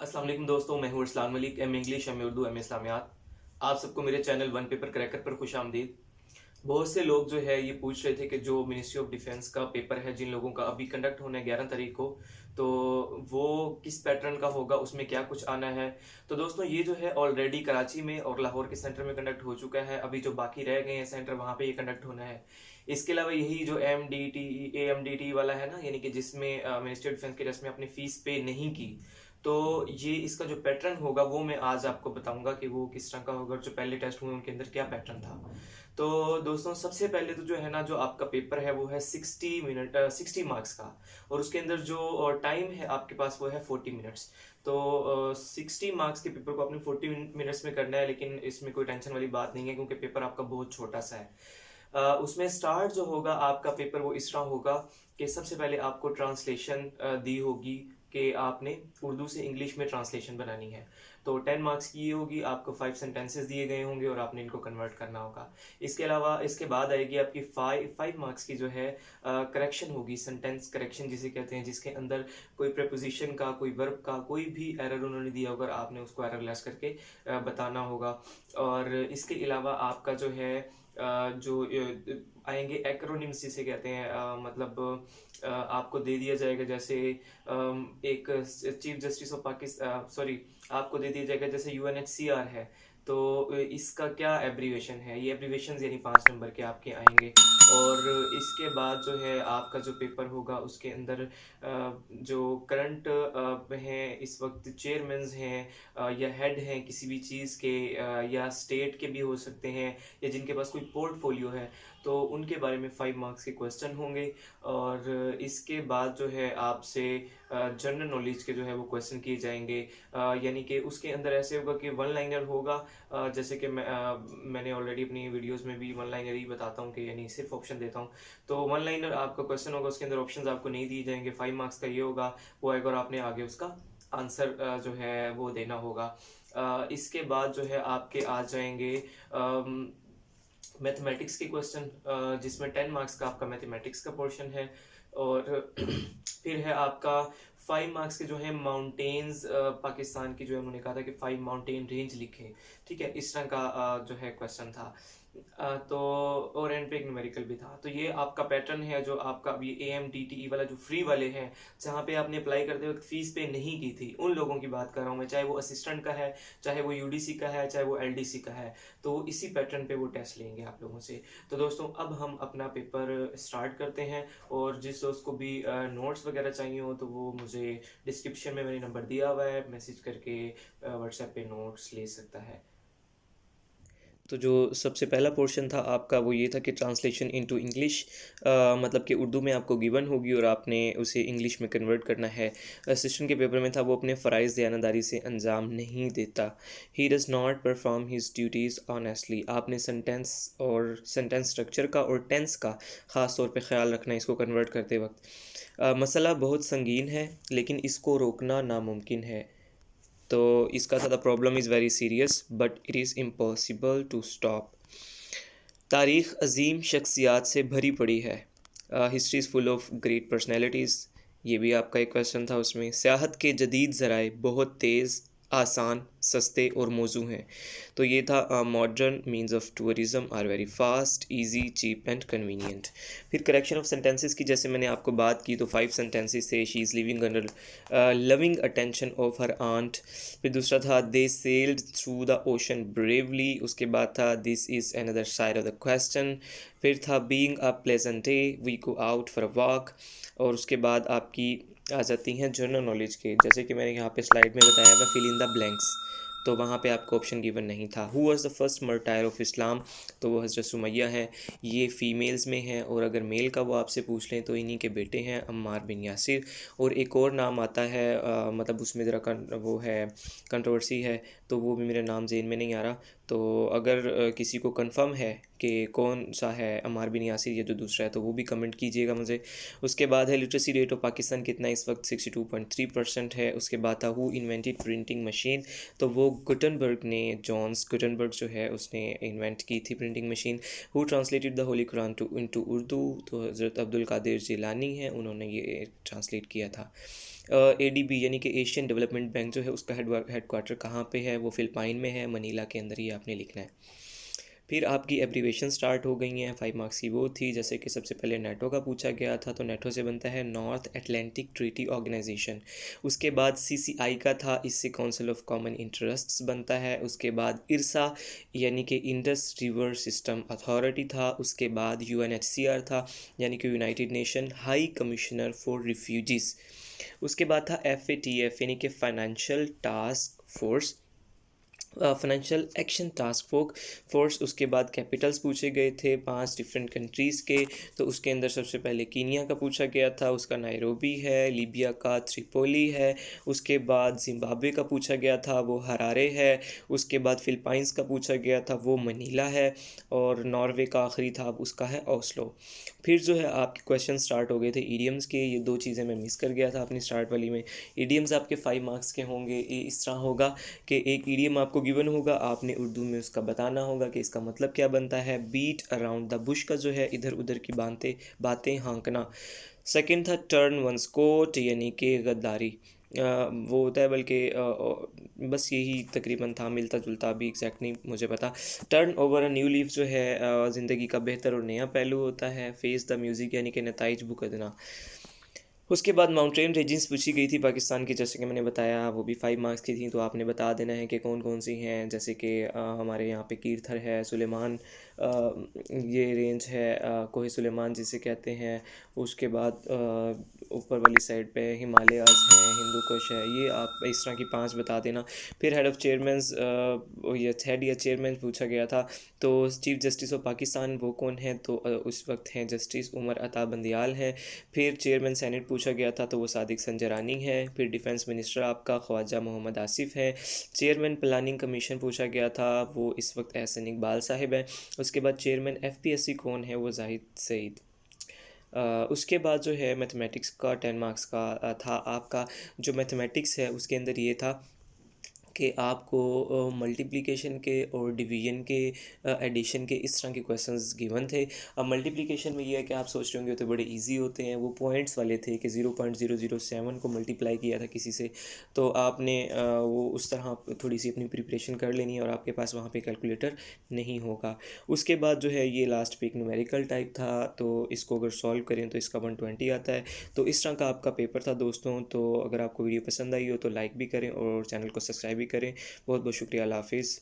अस्सलाम वालेकुम दोस्तों, मैं हूँ Arsalan Malik, M English, M Urdu, M इस्लामियात। आप सबको मेरे चैनल वन पेपर क्रैकर पर खुश आमदीद। बहुत से लोग जो है ये पूछ रहे थे कि जो मिनिस्ट्री ऑफ डिफेंस का पेपर है, जिन लोगों का अभी कंडक्ट होना है 11 तारीख को, तो वो किस पैटर्न का होगा, उसमें क्या कुछ आना है। तो दोस्तों ये जो है ऑलरेडी कराची में और लाहौर के सेंटर में कंडक्ट हो चुका है। अभी जो बाकी रह गए हैं सेंटर, वहाँ पे ये कंडक्ट होना है। इसके अलावा यही जो AMDT वाला है ना, यानी कि जिसमें मिनिस्ट्री ऑफ डिफेंस के टेस्ट में अपनी फीस पे नहीं की, तो ये इसका जो पैटर्न होगा वो मैं आज आपको बताऊंगा कि वो किस तरह का होगा। जो पहले टेस्ट हुए उनके अंदर क्या पैटर्न था। तो दोस्तों सबसे पहले तो जो है ना, जो आपका पेपर है वो है 60 मिनट 60 मार्क्स का। और उसके अंदर जो टाइम है आपके पास वो है 40 मिनट्स। तो 60 मार्क्स के पेपर को आपने 40 मिनट्स में करना है, लेकिन इसमें कोई टेंशन वाली बात नहीं है क्योंकि पेपर आपका बहुत छोटा सा है। उसमें स्टार्ट जो होगा आपका पेपर वो इस तरह होगा कि सबसे पहले आपको ट्रांसलेशन दी होगी कि आपने उर्दू से इंग्लिश में ट्रांसलेशन बनानी है। तो 10 मार्क्स की ये होगी, आपको 5 सेंटेंसेस दिए गए होंगे और आपने इनको कन्वर्ट करना होगा। इसके अलावा इसके बाद आएगी आपकी 5 मार्क्स की जो है करेक्शन होगी, सेंटेंस करेक्शन जिसे कहते हैं, जिसके अंदर कोई प्रपोजिशन का, कोई वर्ब का कोई भी एरर उन्होंने दिया होगा, आपने उसको एरर लेस करके बताना होगा। और इसके अलावा आपका जो है जो आएंगे एक्रोनिम्स जिसे कहते हैं, मतलब आपको दे दिया जाएगा जैसे एक chief justice of Pakistan, sorry, आपको दे दिया जाएगा जैसे UNHCR है। तो इसका क्या एब्रीवेशन है, ये एब्रीवेशन यानी 5 नंबर के आपके आएंगे। और इसके बाद जो है आपका जो पेपर होगा उसके अंदर जो करंट हैं इस वक्त, चेयरमैन हैं या हेड हैं किसी भी चीज़ के, या स्टेट के भी हो सकते हैं, या जिनके पास कोई पोर्टफोलियो है, तो उनके बारे में 5 मार्क्स के क्वेश्चन होंगे। और इसके बाद जो है आपसे जनरल नॉलेज के जो है वो क्वेश्चन किए जाएंगे। यानी कि उसके अंदर ऐसे होगा कि वन लाइनर होगा। जैसे कि मैंने ऑलरेडी अपनी वीडियोस में भी वन लाइनर ही बताता हूँ कि यानी सिर्फ ऑप्शन देता हूँ। तो वन लाइनर आपका क्वेश्चन होगा, उसके अंदर ऑप्शंस आपको नहीं दिए जाएंगे। 5 मार्क्स का ये होगा, वो आएगा और आपने आगे उसका आंसर जो है वो देना होगा। इसके बाद जो है आपके आ जाएंगे मैथमेटिक्स के क्वेश्चन, जिसमें 10 मार्क्स का आपका मैथमेटिक्स का पोर्शन है। और फिर है आपका 5 मार्क्स के जो है माउंटेन्स, पाकिस्तान की जो है उन्होंने कहा था कि 5 माउंटेन रेंज लिखें। ठीक है, इस तरह का जो है क्वेश्चन था। तो और एंड पे एक न्यूमेरिकल भी था। तो ये आपका पैटर्न है जो आपका अभी AMDTE वाला जो फ्री वाले हैं, जहाँ पे आपने अप्लाई करते वक्त फीस पे नहीं की थी, उन लोगों की बात कर रहा हूँ मैं। चाहे वो असिस्टेंट का है, चाहे वो UDC का है, चाहे वो LDC का है, तो इसी पैटर्न पे वो टेस्ट लेंगे आप लोगों से। तो दोस्तों अब हम अपना पेपर स्टार्ट करते हैं। और जिस दोस्त को भी नोट्स वगैरह चाहिए हो तो वो मुझे डिस्क्रिप्शन में मैंने नंबर दिया हुआ है, मैसेज करके व्हाट्सएप पे नोट्स ले सकता है। तो जो सबसे पहला पोर्शन था आपका वो ये था कि ट्रांसलेशन इनटू इंग्लिश, मतलब कि उर्दू में आपको गिवन होगी और आपने उसे इंग्लिश में कन्वर्ट करना है। असिस्टेंट के पेपर में था वो अपने फ़राइज़ दयानतदारी से अंजाम नहीं देता। He does not perform his duties honestly. आपने सेंटेंस और सेंटेंस स्ट्रक्चर का और टेंस का ख़ास तौर पे ख्याल रखना है इसको कन्वर्ट करते वक्त। मसला बहुत संगीन है लेकिन इसको रोकना नामुमकिन है। तो इसका था, the problem is very serious but it is impossible to stop. तारीख़ अजीम शख्सियात से भरी पड़ी है। History is full of great personalities. ये भी आपका एक क्वेश्चन था उसमें। सियाहत के जदीद ज़राए बहुत तेज़, आसान, सस्ते और मौजू हैं। तो ये था modern means of tourism are very fast, easy, cheap and convenient. फिर करेक्शन ऑफ सेंटेंसेस की जैसे मैंने आपको बात की तो 5 सेंटेंसेस थे। She is living under loving attention of her aunt. फिर दूसरा था they sailed through the ocean bravely. उसके बाद था this is another side of the question. फिर था being a pleasant day, we go out for a walk. और उसके बाद आपकी आ जाती हैं जनरल नॉलेज के, जैसे कि मैंने यहाँ पे स्लाइड में बताया हुआ फिल इन द ब्लैंक्स। तो वहाँ पे आपको ऑप्शन गिवन नहीं था। Who was the first martyr of Islam, तो वो हज़रत सुमैया हैं। ये फ़ीमेल्स में हैं। और अगर मेल का वो आपसे पूछ लें तो इन्हीं के बेटे हैं, अम्मार बिन यासिर। और एक और नाम आता है, मतलब उसमें ज़रा वो है, कंट्रोवर्सी है, तो वो भी मेरे नाम ज़हन में नहीं आ रहा। तो अगर किसी को कंफर्म है कि कौन सा है, अम्मार बिन यासिर या जो दूसरा है, तो वो भी कमेंट कीजिएगा मुझे। उसके बाद है लिटरेसी रेट ऑफ पाकिस्तान कितना इस वक्त 62.3% है। उसके बाद था हु इन्वेंटेड प्रिंटिंग मशीन, तो वो गुटनबर्ग ने, जॉन्स गुटनबर्ग जो है उसने इन्वेंट की थी printing machine. Who translated the holy Quran to into Urdu, तो हज़रत अब्दुल कादिर जिलानी है, उन्होंने ये ट्रांसलेट किया था। ADB यानी कि एशियन डेवलपमेंट बैंक जो है उसका हेडक्वार्टर कहाँ पे है, वो फिलिपाइन में है, मनीला के अंदर ही आपने लिखना है। फिर आपकी एब्रीवेशन स्टार्ट हो गई हैं, 5 मार्क्स की वो थी। जैसे कि सबसे पहले नेटो का पूछा गया था, तो नेटो से बनता है नॉर्थ एटलांटिक ट्रीटी ऑर्गेनाइजेशन। उसके बाद CCI का था, इससे काउंसिल ऑफ कॉमन इंटरेस्ट्स बनता है। उसके बाद IRSA यानी कि इंडस रिवर सिस्टम अथॉरिटी था। उसके बाद UNHCR था, यानी कि United nation high commissioner for refugees. उसके बाद था FATF यानी कि financial task force, financial action task force. उसके बाद कैपिटल्स पूछे गए थे 5 डिफरेंट कंट्रीज़ के, तो उसके अंदर सबसे पहले कीनिया का पूछा गया था, उसका नायरोबी है। लीबिया का त्रिपोली है। उसके बाद जिम्बाब्वे का पूछा गया था, वो हरारे है। उसके बाद फिलिपाइंस का पूछा गया था, वो मनीला है। और नॉर्वे का आखिरी था, उसका है ओस्लो। फिर जो है आपके क्वेश्चन स्टार्ट हो गए थे ईडियम्स के। ये 2 चीज़ें मैं मिस कर गया था अपनी स्टार्ट वाली में। ईडियम्स आपके 5 मार्क्स के होंगे। ये इस तरह होगा कि एक ईडियम आपको गिवन होगा, आपने उर्दू में उसका बताना होगा कि इसका मतलब क्या बनता है। बीट अराउंड द बुश का जो है इधर उधर की बातें हाँकना। सेकंड था टर्न वंस कोट यानी कि गद्दारी, वो होता है, बल्कि बस यही तकरीबन था, मिलता जुलता, अभी एग्जैक्ट नहीं मुझे पता। Turn over a new leaf जो है ज़िंदगी का बेहतर और नया पहलू होता है। फेस द म्यूज़िक यानी कि नताइज बुकदना। उसके बाद माउंटेन रेंजेस पूछी गई थी पाकिस्तान की, जैसे कि मैंने बताया वो भी 5 मार्क्स की थी, तो आपने बता देना है कि कौन कौन सी हैं। जैसे कि हमारे यहाँ पे कीरथर है, सुलेमान, ये रेंज है, कोहे सुलेमान जिसे कहते हैं। उसके बाद ऊपर वाली साइड पे हिमालयाज़ हैं, हिंदू कुश है। ये आप इस तरह की 5 बता देना। फिर हेड ऑफ़ चेयरमैन्स, ये हेड या चेयरमैन पूछा गया था, तो चीफ़ जस्टिस ऑफ पाकिस्तान वो कौन है, तो उस वक्त हैं जस्टिस उमर अता बंदियाल हैं। फिर चेयरमैन सेनेट पूछा गया था, तो वो सादिक संजरानी है। फिर डिफेंस मिनिस्टर आपका ख्वाजा मोहम्मद आसिफ है। चेयरमैन प्लानिंग कमीशन पूछा गया था, वो इस वक्त एहसन इकबाल साहिब हैं। उसके बाद चेयरमैन FPSC कौन है, वो जाहिद सईद। उसके बाद जो है मैथमेटिक्स का 10 मार्क्स का था आपका। जो मैथमेटिक्स है उसके अंदर ये था कि आपको मल्टीप्लिकेशन के और डिवीजन के, एडिशन के, इस तरह के क्वेश्चंस गिवन थे। अब मल्टीप्लिकेशन में ये है कि आप सोच रहे होंगे तो बड़े इजी होते हैं, वो पॉइंट्स वाले थे कि 0.007 को मल्टीप्लाई किया था किसी से, तो आपने वो उस तरह थोड़ी सी अपनी प्रिपरेशन कर लेनी है और आपके पास वहाँ पे कैलकुलेटर नहीं होगा। उसके बाद जो है ये लास्ट पे एक न्यूमेरिकल टाइप था, तो इसको अगर सॉल्व करें तो इसका 120 आता है। तो इस तरह का आपका पेपर था दोस्तों। तो अगर आपको वीडियो पसंद आई हो तो लाइक भी करें और चैनल को सब्सक्राइब भी करें। बहुत बहुत शुक्रिया, अल्लाह हाफिज़।